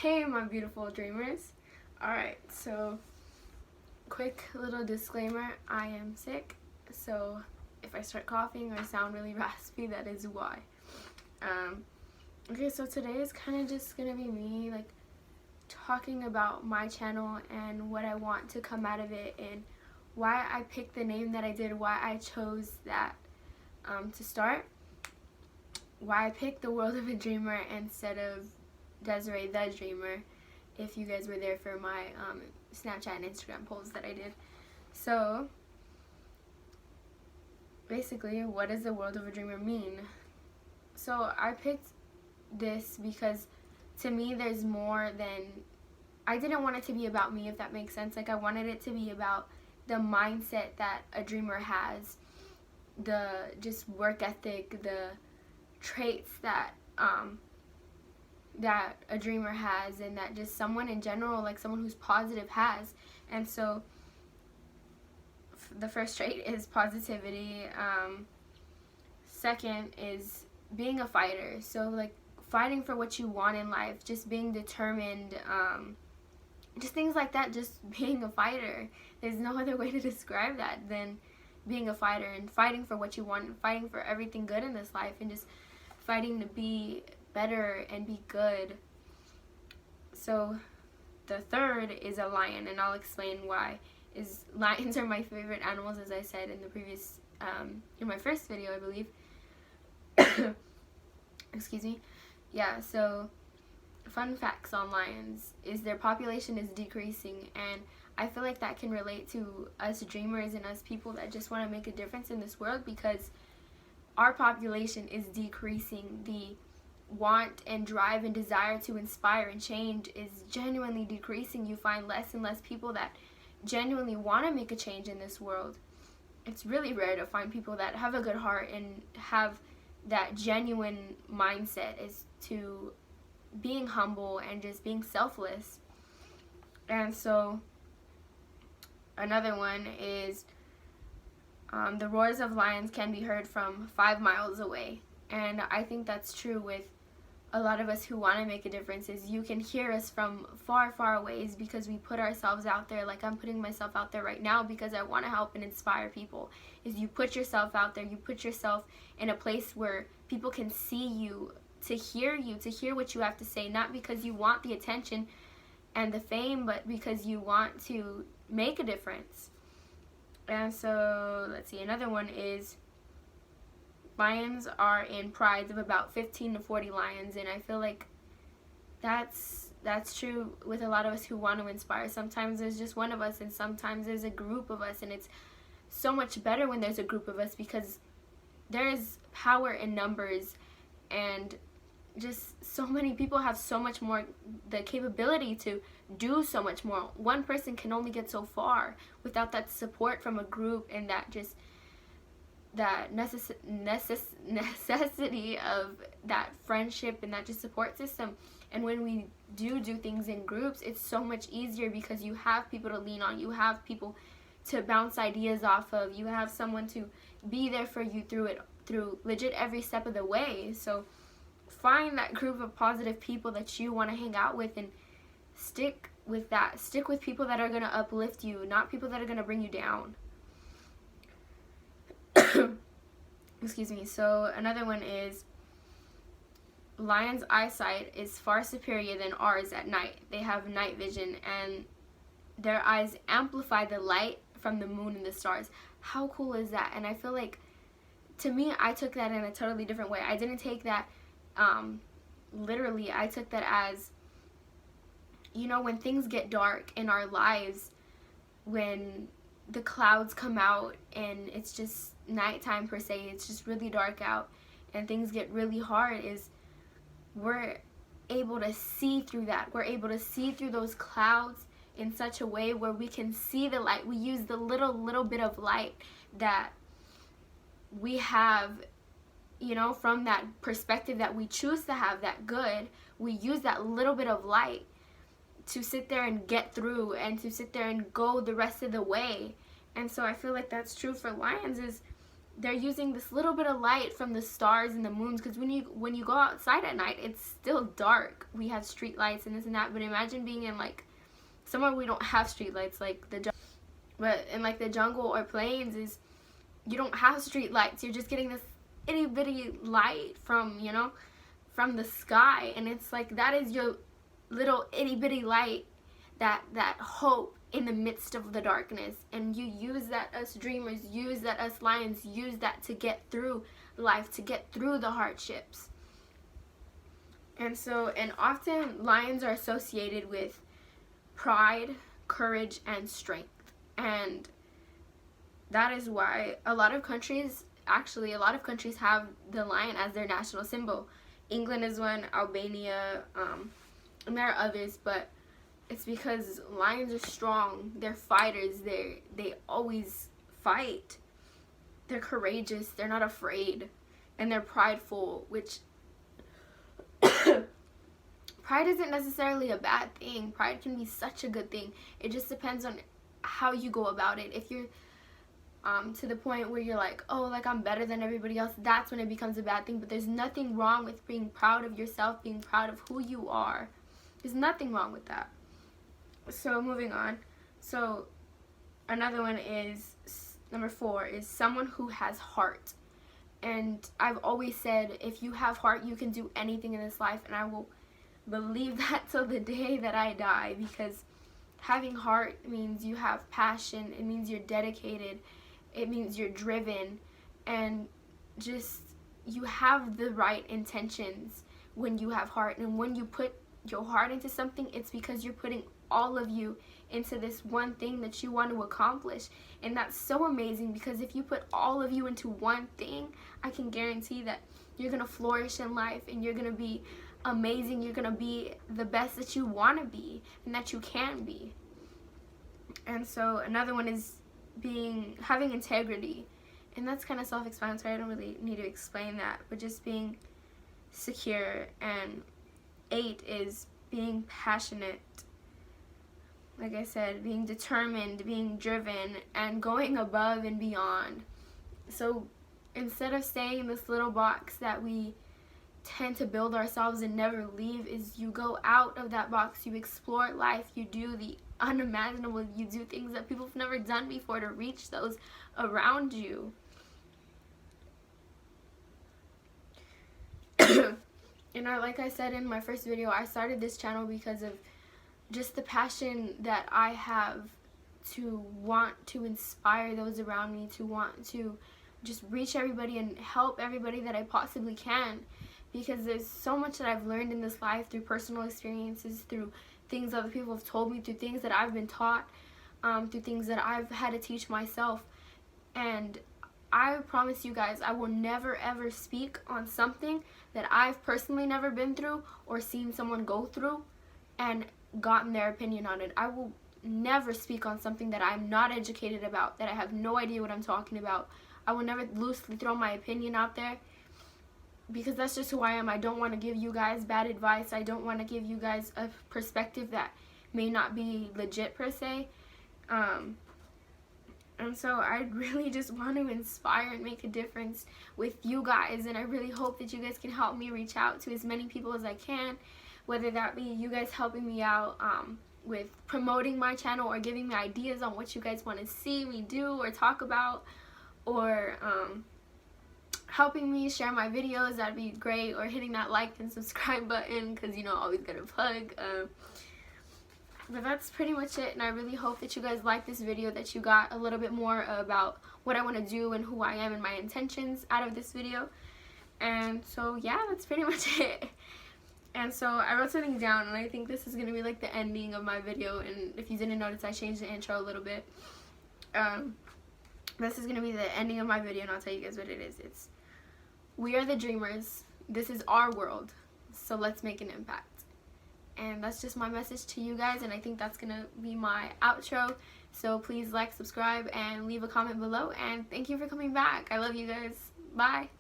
Hey my beautiful dreamers. Alright, so quick little disclaimer, I am sick, so if I start coughing or sound really raspy, that is why. Okay, so today is kind of just gonna be me like talking about my channel and what I want to come out of it and why I picked the name that I did, why I chose that to start, why I picked the World of a Dreamer instead of Desiree the Dreamer, if you guys were there for my Snapchat and Instagram polls that I did. So basically, what does the World of a Dreamer mean? So I picked this because to me there's more than, I didn't want it to be about me, if that makes sense. Like, I wanted it to be about the mindset that a dreamer has, the just work ethic, the traits that that a dreamer has, and that just someone in general, like someone who's positive, has. And so the first trait is positivity. Second is being a fighter, so like fighting for what you want in life, just being determined, just things like that, just being a fighter. There's no other way to describe that than being a fighter and fighting for what you want, and fighting for everything good in this life, and just fighting to be better and be good. So the third is a lion, and I'll explain why. Lions are my favorite animals, as I said in the previous in my first video, I believe. Excuse me. Yeah, so fun facts on lions is their population is decreasing, and I feel like that can relate to us dreamers and us people that just want to make a difference in this world, because our population is decreasing. The want and drive and desire to inspire and change is genuinely decreasing. You find less and less people that genuinely want to make a change in this world. It's really rare to find people that have a good heart and have that genuine mindset as to being humble and just being selfless. And so another one is the roars of lions can be heard from 5 miles away. And I think that's true with a lot of us who want to make a difference. Is you can hear us from far, far away, is because we put ourselves out there. Like, I'm putting myself out there right now because I want to help and inspire people. Is you put yourself out there, you put yourself in a place where people can see you, to hear what you have to say, not because you want the attention and the fame, but because you want to make a difference. And so let's see, another one is lions are in prides of about 15 to 40 lions, and I feel like that's true with a lot of us who want to inspire. Sometimes there's just one of us, and sometimes there's a group of us, and it's so much better when there's a group of us, because there is power in numbers, and just so many people have so much more, the capability to do so much more. One person can only get so far without that support from a group, and that just that necessity of that friendship and that just support system. And when we do things in groups, it's so much easier because you have people to lean on, you have people to bounce ideas off of, you have someone to be there for you through legit every step of the way. So find that group of positive people that you want to hang out with, and stick with that. Stick with people that are going to uplift you, not people that are going to bring you down. Excuse me. So another one is lions' eyesight is far superior than ours at night. They have night vision, and their eyes amplify the light from the moon and the stars. How cool is that? And I feel like, to me, I took that in a totally different way. I didn't take that literally. I took that as, you know, when things get dark in our lives, when the clouds come out and it's just nighttime per se, it's just really dark out and things get really hard, is we're able to see through that. We're able to see through those clouds in such a way where we can see the light. We use the little bit of light that we have, you know, from that perspective that we choose to have, that good, we use that little bit of light to sit there and get through, and to sit there and go the rest of the way. And so I feel like that's true for lions, is they're using this little bit of light from the stars and the moons, because when you go outside at night, it's still dark. We have street lights and this and that, but imagine being in like somewhere we don't have street lights, like but in like the jungle or plains, is you don't have street lights. You're just getting this itty bitty light from, you know, from the sky, and it's like that is your little itty bitty light, that hope in the midst of the darkness. And you use that, us dreamers use that, us lions use that to get through life, to get through the hardships. And so, and often lions are associated with pride, courage, and strength. And that is why a lot of countries have the lion as their national symbol. England is one, Albania, and there are others, but it's because lions are strong, they're fighters, they always fight, they're courageous, they're not afraid, and they're prideful, which pride isn't necessarily a bad thing. Pride can be such a good thing. It just depends on how you go about it. If you're to the point where you're like, oh, like I'm better than everybody else, that's when it becomes a bad thing. But there's nothing wrong with being proud of yourself, being proud of who you are. There's nothing wrong with that. So moving on. So another one is, number 4, is someone who has heart. And I've always said, if you have heart, you can do anything in this life. And I will believe that till the day that I die, because having heart means you have passion. It means you're dedicated. It means you're driven. And just, you have the right intentions when you have heart. And when you put your heart into something, it's because you're putting all of you into this one thing that you want to accomplish. And that's so amazing, because if you put all of you into one thing, I can guarantee that you're going to flourish in life, and you're going to be amazing. You're going to be the best that you want to be and that you can be. And so another one is having integrity. And that's kind of self-explanatory. I don't really need to explain that, but just being secure. And 8 is being passionate. Like I said, being determined, being driven, and going above and beyond. So instead of staying in this little box that we tend to build ourselves and never leave, is you go out of that box, you explore life, you do the unimaginable, you do things that people have never done before to reach those around you. And like I said in my first video, I started this channel because of just the passion that I have to want to inspire those around me, to want to just reach everybody and help everybody that I possibly can. Because there's so much that I've learned in this life through personal experiences, through things other people have told me, through things that I've been taught, through things that I've had to teach myself. And I promise you guys, I will never ever speak on something that I've personally never been through or seen someone go through and gotten their opinion on it. I will never speak on something that I'm not educated about, that I have no idea what I'm talking about. I will never loosely throw my opinion out there, because that's just who I am. I don't want to give you guys bad advice. I don't want to give you guys a perspective that may not be legit per se. And so I really just want to inspire and make a difference with you guys, and I really hope that you guys can help me reach out to as many people as I can, whether that be you guys helping me out with promoting my channel, or giving me ideas on what you guys want to see me do or talk about, or helping me share my videos. That'd be great. Or hitting that like and subscribe button, because you know, always gotta plug. But that's pretty much it, and I really hope that you guys like this video, that you got a little bit more about what I want to do and who I am and my intentions out of this video. And so yeah, that's pretty much it. And so I wrote something down, and I think this is going to be like the ending of my video. And if you didn't notice, I changed the intro a little bit. This is going to be the ending of my video, and I'll tell you guys what it is. It's, we are the dreamers. This is our world. So let's make an impact. And that's just my message to you guys, and I think that's going to be my outro. So please like, subscribe, and leave a comment below. And thank you for coming back. I love you guys. Bye.